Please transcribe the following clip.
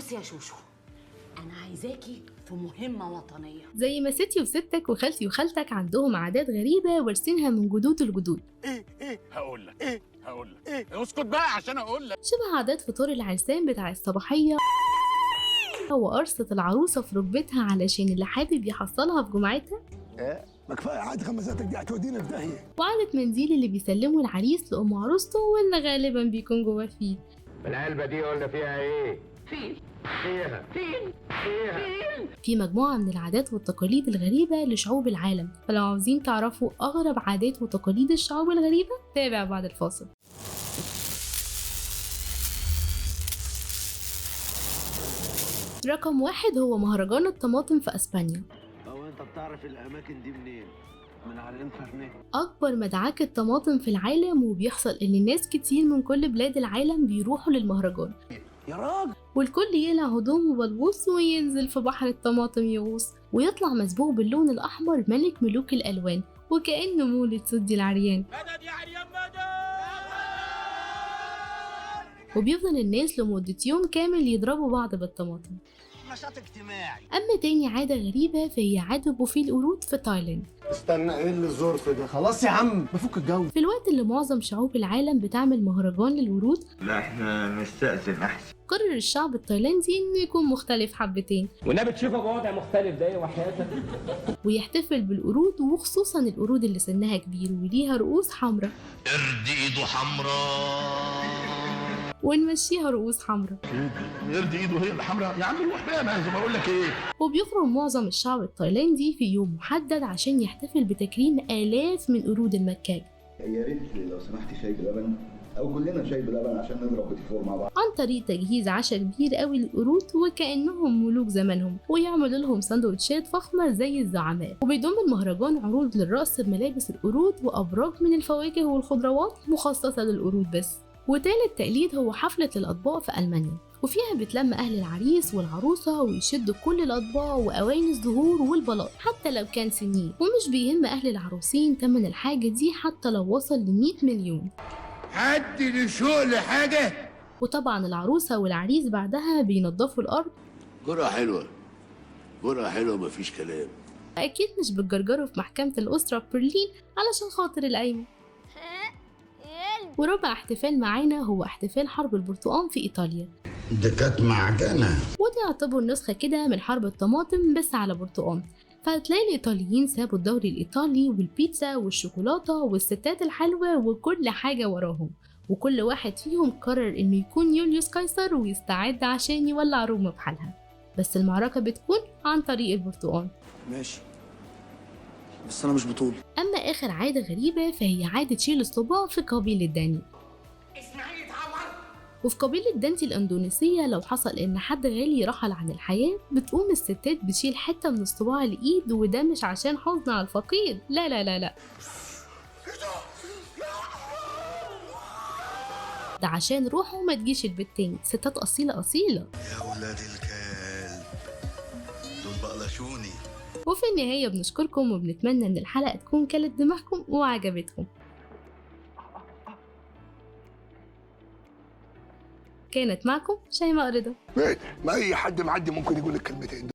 بصي يا شوشو، انا عايزاكي في مهمه وطنيه. زي ما ستي وستك وخالتي وخالتك عندهم عادات غريبة وارثينها من جدود الجدود. ايه هقول لك اسكت بقى عشان اقول لك. شبه عادات فطور العرسان بتاع الصباحية وقرصة العروسة في ركبتها علشان اللي حابب يحصلها في جمعتها. ما كفايه عاد خمساتك دي هتودينا في داهيه. وعادة منديل اللي بيسلموا العريس لأم عروسته واللي غالبا بيكون جواه فيه. العلبة دي قلنا فيها ايه؟ فيل. في مجموعة من العادات والتقاليد الغريبة لشعوب العالم، فلو عاوزين تعرفوا أغرب عادات وتقاليد الشعوب الغريبة تابع بعد الفاصل. رقم 1 هو مهرجان الطماطم في أسبانيا. هو انت بتعرف الاماكن دي منين؟ من على الانترنت. أكبر مدعكة طماطم في العالم، وبيحصل إن ناس كتير من كل بلاد العالم بيروحوا للمهرجان. يا راجل والكل يقلع هدومه بلبوس وينزل في بحر الطماطم يغوص، ويطلع مسبوق باللون الأحمر ملك ملوك الألوان، وكأنه مولد سدي العريان. مدد يا عريان مدد. وبيفضل الناس لمدة يوم كامل يضربوا بعض بالطماطم. نشاط اجتماعي. أما تاني عادة غريبة فهي عادة بوفيه القرود في تايلاند. استنى، ايه اللي الظرف ده؟ خلاص يا عم بفك الجو. في الوقت اللي معظم شعوب العالم بتعمل مهرجان للورود، لا احنا نستأذن احسن. قرر الشعب التايلاندي إنه يكون مختلف حبتين والنبي تشوفه بوضع مختلف ده وحياتك، ويحتفل بالقرود، وخصوصا القرود اللي سنها كبير وليها رؤوس حمراء. قرد ايده حمراء ونمشيها رؤوس حمراء. قرد ايده هي الحمراء يا عم، روح بقى، ما بقول لك ايه. وبيخرج معظم الشعب التايلاندي في يوم محدد عشان يحتفل بتكريم آلاف من قرود المكاج. يا ريت لو سمحتي شاي بلبن، او كلنا شاي بلبن عشان نضرب بتيفور مع بعض. عن طريق تجهيز عشاء كبير قوي للقرود وكأنهم ملوك زمانهم، ويعملوا لهم سندوتشات فخمة زي الزعماء. وبيضم المهرجان عروض للرقص بملابس القرود وأبراج من الفواكه والخضروات مخصصة للقرود بس. وتالت تقليد هو حفلة الأطباق في ألمانيا، وفيها بتلم أهل العريس والعروسة ويشدوا كل الأطباق وأواني الزهور والبلاط حتى لو كان سنين، ومش بيهم أهل العروسين تمن الحاجة دي حتى لو وصل ل100 مليون. حد لشوق لحاجه. وطبعا العروسة والعريس بعدها بينضفوا الأرض. جرأة حلوة مفيش كلام. أكيد مش بتجرجروا في محكمة الأسرة في برلين علشان خاطر القايمة. ورابع احتفال معانا هو احتفال حرب البرتقال في إيطاليا. ده كانت معجنه. ودي يعتبر نسخة كده من حرب الطماطم بس على برتقال. فهتلاقي الإيطاليين سابوا الدوري الإيطالي والبيتزا والشوكولاتة والستات الحلوة وكل حاجة وراهم، وكل واحد فيهم قرر إنه يكون يوليوس قيصر ويستعد عشان يولع روما بحالها. بس المعركة بتكون عن طريق البرتقال. ماشي، بس انا مش بطول. أما آخر عادة غريبة فهي عادة شيل الصباع في قبيلة داني. اسماعيل اتعور. وفي قبيلة دانتي الأندونيسية لو حصل إن حد غالي رحل عن الحياة، بتقوم الستات بتشيل حتة من الصباع الإيد، وده مش عشان حزن على الفقيد، لا لا لا لا، ده عشان روحه ما تجيش البيت تاني. ستات أصيلة أصيلة. يا ولاد الكلب دول بقلشوني. وفي النهاية بنشكركم وبنتمنى إن الحلقة تكون كلت دماغكم وعجبتكم. كانت معكم شيماء رضا. ما اي حد معدي ممكن يقول الكلمتين.